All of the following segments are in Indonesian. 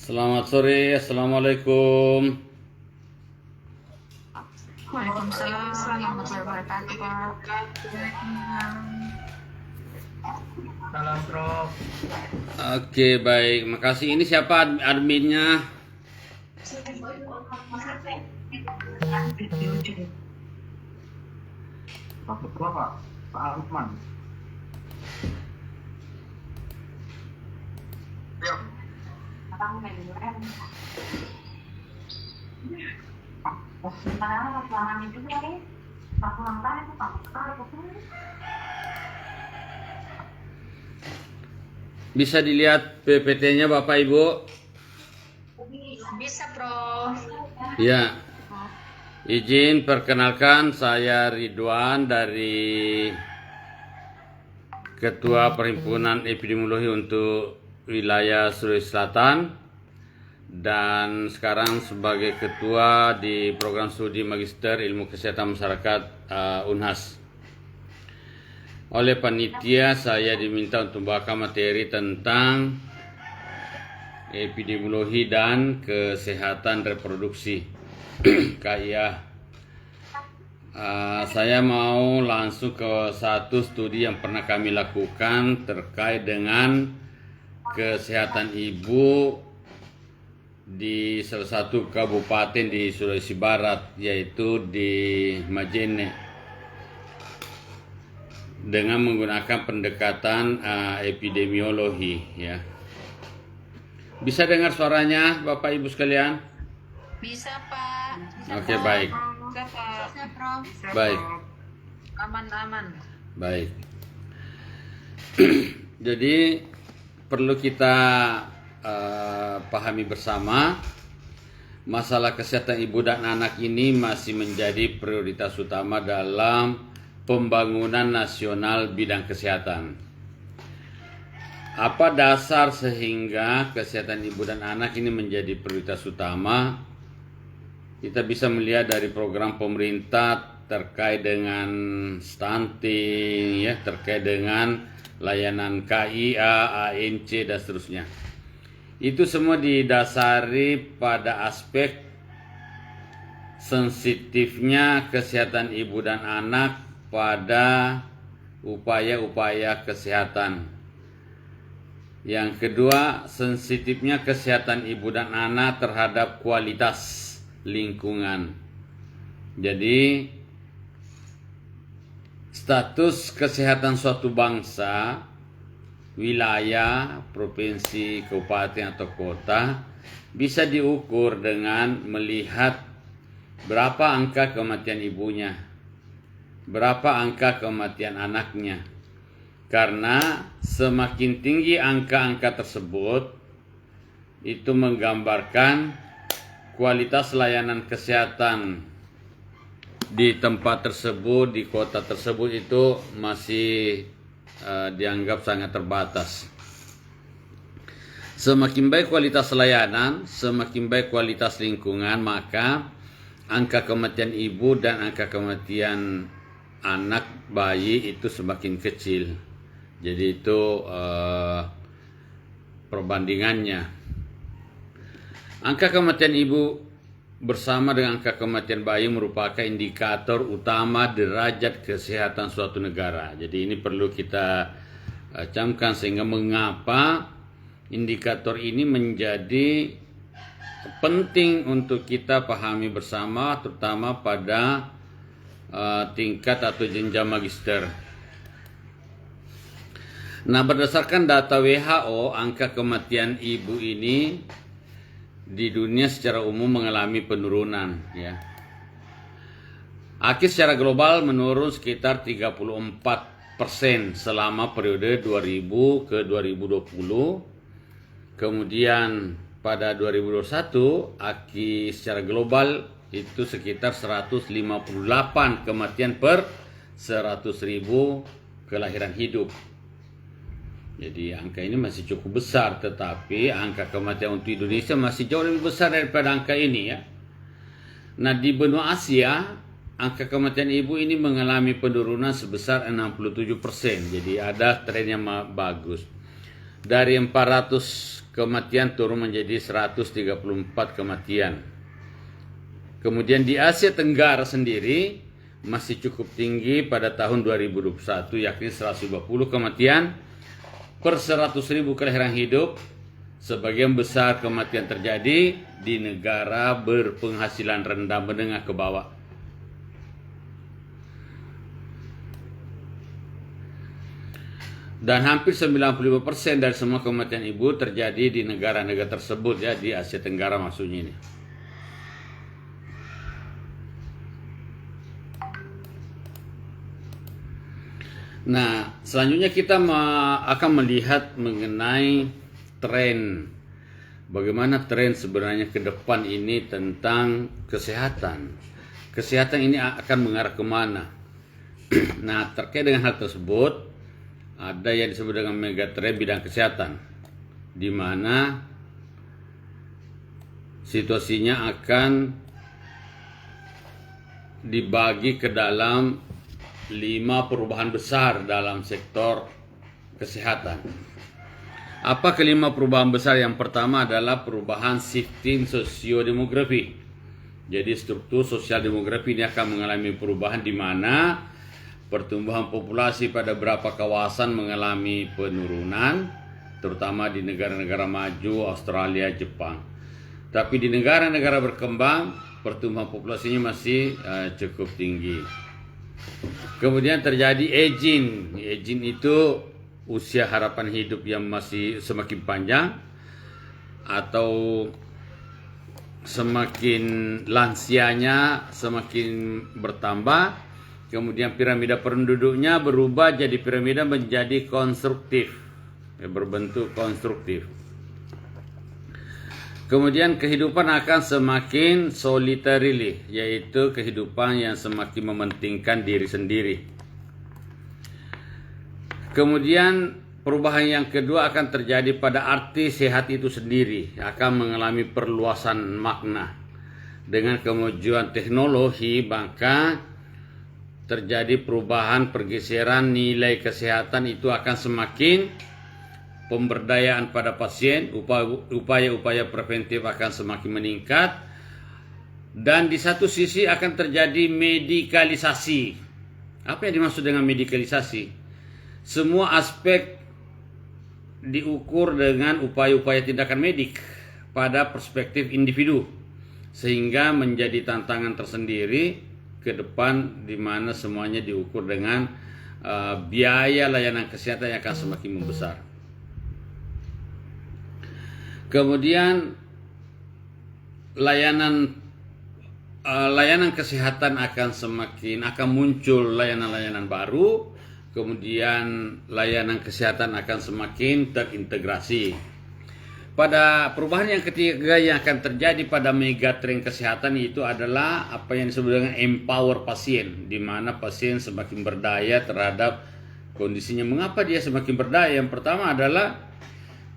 Selamat sore, Assalamualaikum. Waalaikumsalam warahmatullahi wabarakatuh, Pak. Salam Prof. Oke, baik. Makasih. Ini siapa adminnya? Pak Ketua Pak Arifman. Bisa dilihat PPT-nya Bapak Ibu? Bisa, Prof. Ya. Izin perkenalkan, saya Ridwan dari Ketua Perhimpunan Epidemiologi untuk Wilayah Sulawesi Selatan, dan sekarang sebagai Ketua di Program Studi Magister Ilmu Kesehatan Masyarakat UNHAS. Oleh panitia saya diminta untuk membawakan materi tentang epidemiologi dan kesehatan reproduksi KIA. Saya mau langsung ke satu studi yang pernah kami lakukan terkait dengan kesehatan ibu di salah satu kabupaten di Sulawesi Barat, yaitu di Majene, dengan menggunakan pendekatan epidemiologi. Ya, bisa dengar suaranya Bapak Ibu sekalian? Bisa, Pak. Oke, baik. Bisa, Pak. Bisa, Prof. Baik. Aman-aman. Baik. Jadi perlu kita pahami bersama, masalah kesehatan ibu dan anak ini masih menjadi prioritas utama dalam pembangunan nasional bidang kesehatan. Apa dasar sehingga kesehatan ibu dan anak ini menjadi prioritas utama? Kita bisa melihat dari program pemerintah terkait dengan stunting, ya, terkait dengan layanan KIA, ANC, dan seterusnya. Itu semua didasari pada aspek sensitifnya kesehatan ibu dan anak pada upaya-upaya kesehatan. Yang kedua, sensitifnya kesehatan ibu dan anak terhadap kualitas lingkungan. Jadi status kesehatan suatu bangsa, wilayah, provinsi, kabupaten atau kota bisa diukur dengan melihat berapa angka kematian ibunya, berapa angka kematian anaknya. Karena semakin tinggi angka-angka tersebut, itu menggambarkan kualitas layanan kesehatan di tempat tersebut, di kota tersebut itu masih dianggap sangat terbatas. Semakin baik kualitas layanan, semakin baik kualitas lingkungan, maka angka kematian ibu dan angka kematian anak bayi itu semakin kecil. Jadi itu perbandingannya. Angka kematian ibu bersama dengan angka kematian bayi merupakan indikator utama derajat kesehatan suatu negara. Jadi ini perlu kita camkan, sehingga mengapa indikator ini menjadi penting untuk kita pahami bersama, terutama pada tingkat atau jenjang magister. Nah, berdasarkan data WHO, angka kematian ibu ini di dunia secara umum mengalami penurunan, ya. AKI secara global menurun sekitar 34% selama periode 2000 ke 2020. Kemudian pada 2021 AKI secara global itu sekitar 158 kematian per 100.000 kelahiran hidup. Jadi angka ini masih cukup besar, tetapi angka kematian untuk Indonesia masih jauh lebih besar daripada angka ini, ya. Nah, di benua Asia, angka kematian ibu ini mengalami penurunan sebesar 67%. Jadi ada tren yang bagus. dari 400 kematian turun menjadi 134 kematian. Kemudian di Asia Tenggara sendiri masih cukup tinggi pada tahun 2021, yakni 150 kematian per 100.000 kelahiran hidup. Sebagian besar kematian terjadi di negara berpenghasilan rendah menengah ke bawah. Dan hampir 95% dari semua kematian ibu terjadi di negara-negara tersebut, ya, di Asia Tenggara maksudnya ini. Nah, selanjutnya kita akan melihat mengenai tren. Bagaimana tren sebenarnya ke depan ini tentang kesehatan. Kesehatan ini akan mengarah kemana? Nah, terkait dengan hal tersebut, ada yang disebut dengan megatrend bidang kesehatan, di mana situasinya akan dibagi ke dalam 5 perubahan besar dalam sektor kesehatan. Apa kelima perubahan besar? Yang pertama adalah perubahan shifting sosiodemografi. Jadi struktur sosial demografi ini akan mengalami perubahan di mana pertumbuhan populasi pada beberapa kawasan mengalami penurunan, terutama di negara-negara maju, Australia, Jepang. Tapi di negara-negara berkembang, pertumbuhan populasinya masih cukup tinggi. Kemudian terjadi aging. Aging itu usia harapan hidup yang masih semakin panjang atau semakin lansianya semakin bertambah. Kemudian piramida penduduknya berubah jadi piramida menjadi konstruktif, berbentuk konstruktif. Kemudian kehidupan akan semakin solitarily, yaitu kehidupan yang semakin mementingkan diri sendiri. Kemudian perubahan yang kedua akan terjadi pada arti sehat itu sendiri, akan mengalami perluasan makna. Dengan kemajuan teknologi, maka terjadi perubahan pergeseran nilai kesehatan itu akan semakin pemberdayaan pada pasien, upaya-upaya preventif akan semakin meningkat, dan di satu sisi akan terjadi medikalisasi. Apa yang dimaksud dengan medikalisasi? Semua aspek diukur dengan upaya-upaya tindakan medik pada perspektif individu, sehingga menjadi tantangan tersendiri ke depan di mana semuanya diukur dengan biaya layanan kesehatan yang akan semakin membesar. Kemudian layanan kesehatan akan muncul layanan-layanan baru, kemudian layanan kesehatan akan semakin terintegrasi. Pada perubahan yang ketiga yang akan terjadi pada megatrend kesehatan itu adalah apa yang disebut dengan empower pasien, di mana pasien semakin berdaya terhadap kondisinya. Mengapa dia semakin berdaya? Yang pertama adalah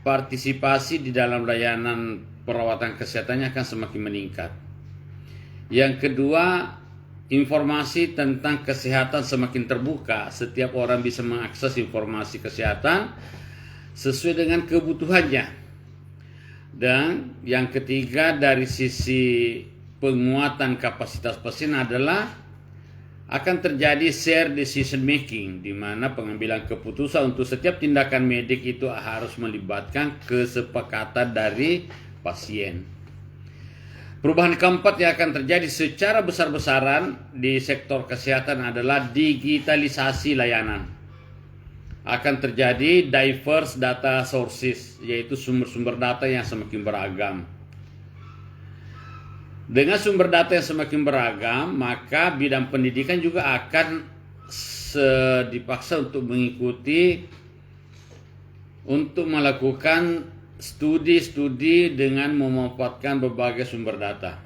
partisipasi di dalam layanan perawatan kesehatannya akan semakin meningkat. Yang kedua, informasi tentang kesehatan semakin terbuka. Setiap orang bisa mengakses informasi kesehatan sesuai dengan kebutuhannya. Dan yang ketiga, dari sisi penguatan kapasitas pasien adalah akan terjadi share decision making, di mana pengambilan keputusan untuk setiap tindakan medik itu harus melibatkan kesepakatan dari pasien. Perubahan keempat yang akan terjadi secara besar-besaran di sektor kesehatan adalah digitalisasi layanan. Akan terjadi diverse data sources, yaitu sumber-sumber data yang semakin beragam. Dengan sumber data yang semakin beragam, maka bidang pendidikan juga akan dipaksa untuk melakukan studi-studi dengan memanfaatkan berbagai sumber data.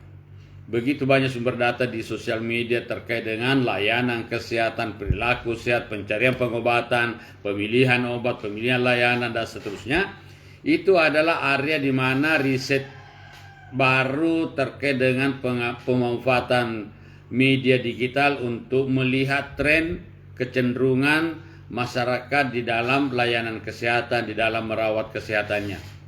Begitu banyak sumber data di sosial media terkait dengan layanan kesehatan, perilaku sehat, pencarian pengobatan, pemilihan obat, pemilihan layanan, dan seterusnya. Itu adalah area di mana riset baru terkait dengan pemanfaatan media digital untuk melihat tren, kecenderungan, masyarakat di dalam layanan kesehatan, di dalam merawat kesehatannya.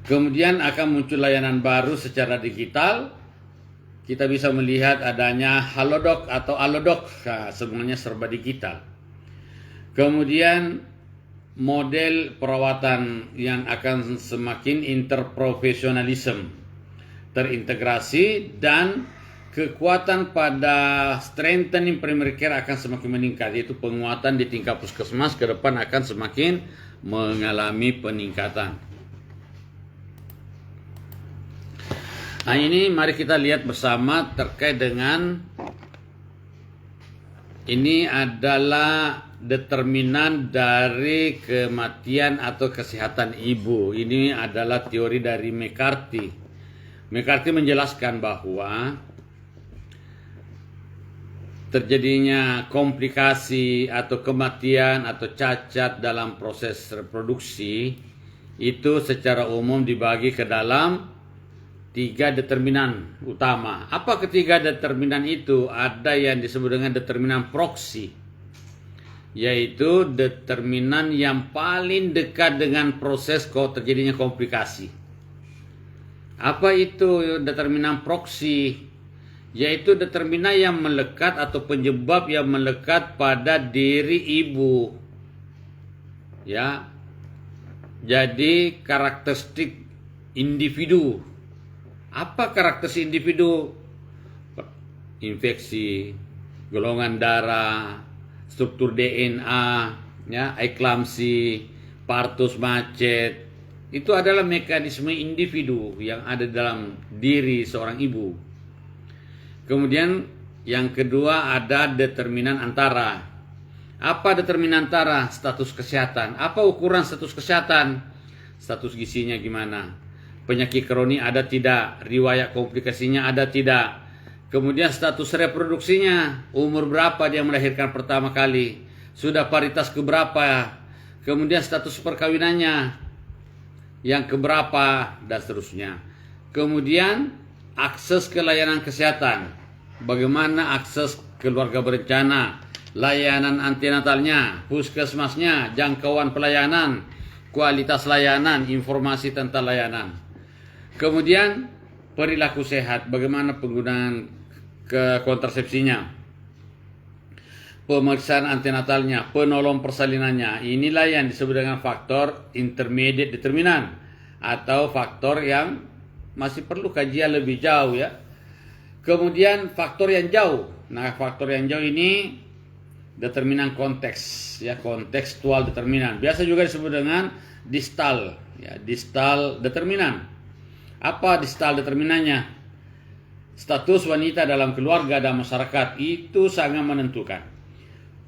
Kemudian akan muncul layanan baru secara digital. Kita bisa melihat adanya Halodoc atau Alodoc, semuanya serba digital. Kemudian model perawatan yang akan semakin interprofesionalisme, terintegrasi, dan kekuatan pada strengthening primary care akan semakin meningkat, yaitu penguatan di tingkat puskesmas ke depan akan semakin mengalami peningkatan. Nah, ini mari kita lihat bersama terkait dengan ini adalah determinan dari kematian atau kesehatan ibu. Ini adalah teori dari McCarthy. McCarthy menjelaskan bahwa terjadinya komplikasi atau kematian atau cacat dalam proses reproduksi itu secara umum dibagi ke dalam 3 determinan utama. Apa ketiga determinan itu? Ada yang disebut dengan determinan proksi, yaitu determinan yang paling dekat dengan proses terjadinya komplikasi. Apa itu determinan proksi? Yaitu determinan yang melekat atau penyebab yang melekat pada diri ibu. Ya. Jadi karakteristik individu. Apa karakteristik individu? Infeksi, golongan darah, struktur DNA, ya, eklamsi, partus macet. Itu adalah mekanisme individu yang ada dalam diri seorang ibu. Kemudian yang kedua ada determinan antara. Apa determinan antara? Status kesehatan. Apa ukuran status kesehatan? Status gizinya gimana? Penyakit kronik ada tidak? Riwayat komplikasinya ada tidak? Kemudian status reproduksinya, umur berapa dia melahirkan pertama kali? Sudah paritas keberapa? Kemudian status perkawinannya yang keberapa? Dan seterusnya. Kemudian akses ke layanan kesehatan. Bagaimana akses keluarga berencana, layanan antinatalnya, puskesmasnya, jangkauan pelayanan, kualitas layanan, informasi tentang layanan. Kemudian perilaku sehat, bagaimana penggunaan kontrasepsinya, pemeriksaan antinatalnya, penolong persalinannya. Inilah yang disebut dengan faktor intermediate determinan atau faktor yang masih perlu kajian lebih jauh, ya. Kemudian faktor yang jauh. Nah, faktor yang jauh ini determinan konteks, ya, kontekstual determinan. Biasa juga disebut dengan distal, ya, distal determinan. Apa distal determinannya? Status wanita dalam keluarga dan masyarakat itu sangat menentukan.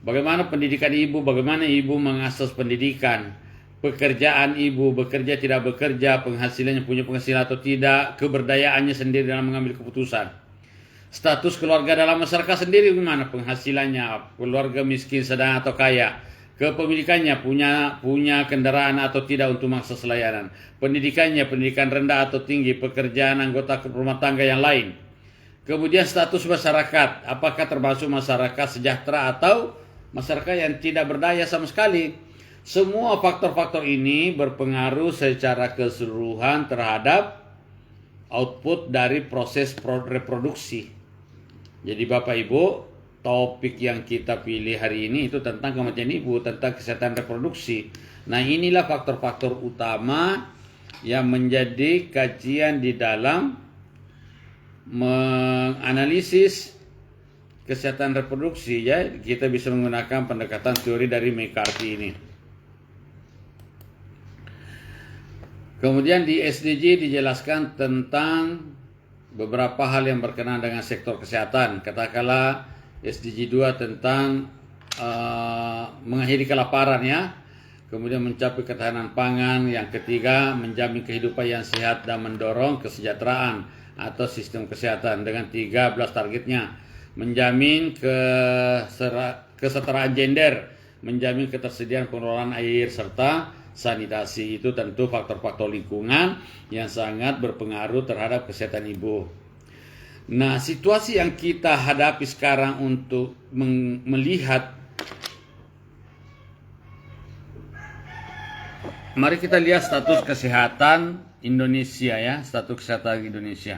Bagaimana pendidikan ibu, bagaimana ibu mengakses pendidikan, pekerjaan ibu, bekerja tidak bekerja, penghasilannya punya penghasilan atau tidak, keberdayaannya sendiri dalam mengambil keputusan. Status keluarga dalam masyarakat sendiri gimana? Penghasilannya, keluarga miskin, sedang atau kaya, kepemilikannya, punya kendaraan atau tidak untuk mengakses layanan, pendidikannya, pendidikan rendah atau tinggi, pekerjaan anggota rumah tangga yang lain. Kemudian status masyarakat, apakah termasuk masyarakat sejahtera atau masyarakat yang tidak berdaya sama sekali. Semua faktor-faktor ini berpengaruh secara keseluruhan terhadap output dari proses reproduksi. Jadi Bapak Ibu, topik yang kita pilih hari ini itu tentang kematian ibu, tentang kesehatan reproduksi. Nah, inilah faktor-faktor utama yang menjadi kajian di dalam menganalisis kesehatan reproduksi, ya. Kita bisa menggunakan pendekatan teori dari McCarthy ini. Kemudian di SDG dijelaskan tentang beberapa hal yang berkenaan dengan sektor kesehatan. Katakanlah SDG 2 tentang mengakhiri kelaparan, ya. Kemudian mencapai ketahanan pangan. Yang ketiga, menjamin kehidupan yang sehat dan mendorong kesejahteraan atau sistem kesehatan dengan 13 targetnya. Menjamin kesetaraan gender, menjamin ketersediaan pengelolaan air serta sanitasi. Itu tentu faktor-faktor lingkungan yang sangat berpengaruh terhadap kesehatan ibu. Nah, situasi yang kita hadapi sekarang untuk melihat mari kita lihat status kesehatan Indonesia ya, status kesehatan Indonesia.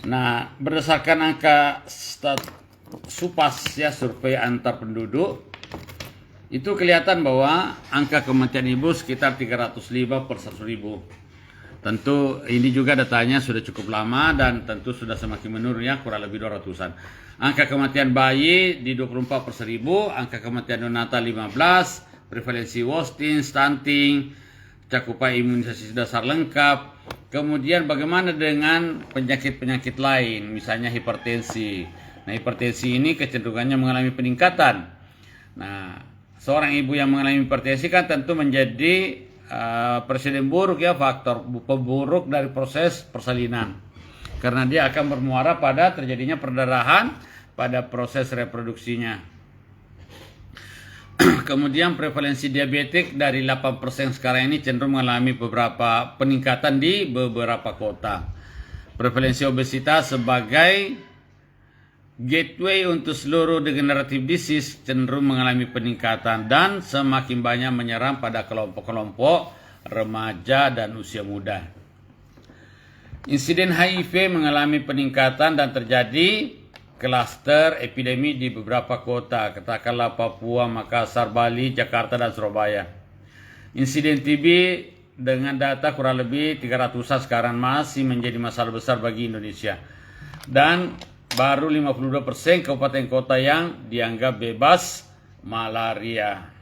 Nah, berdasarkan angka SUPAS ya, survei antar penduduk, itu kelihatan bahwa angka kematian ibu sekitar 305 per 100.000. Tentu ini juga datanya sudah cukup lama dan tentu sudah semakin menurun ya, kurang lebih 200-an. Angka kematian bayi di 24 per 1.000, angka kematian neonatal 15, prevalensi wasting, stunting, cakupan imunisasi dasar lengkap. Kemudian bagaimana dengan penyakit-penyakit lain, misalnya hipertensi. Nah, hipertensi ini kecenderungannya mengalami peningkatan. Nah, seorang ibu yang mengalami hipertensi kan tentu menjadi presiden buruk ya, faktor pemburuk dari proses persalinan. Karena dia akan bermuara pada terjadinya perdarahan pada proses reproduksinya. Kemudian prevalensi diabetik dari 8% sekarang ini cenderung mengalami beberapa peningkatan di beberapa kota. Prevalensi obesitas sebagai gateway untuk seluruh degenerative disease cenderung mengalami peningkatan dan semakin banyak menyerang pada kelompok-kelompok remaja dan usia muda. Insiden HIV mengalami peningkatan dan terjadi klaster epidemi di beberapa kota, katakanlah Papua, Makassar, Bali, Jakarta, dan Surabaya. Insiden TB dengan data kurang lebih 300-an sekarang masih menjadi masalah besar bagi Indonesia. Dan baru 52% kabupaten kota yang dianggap bebas malaria.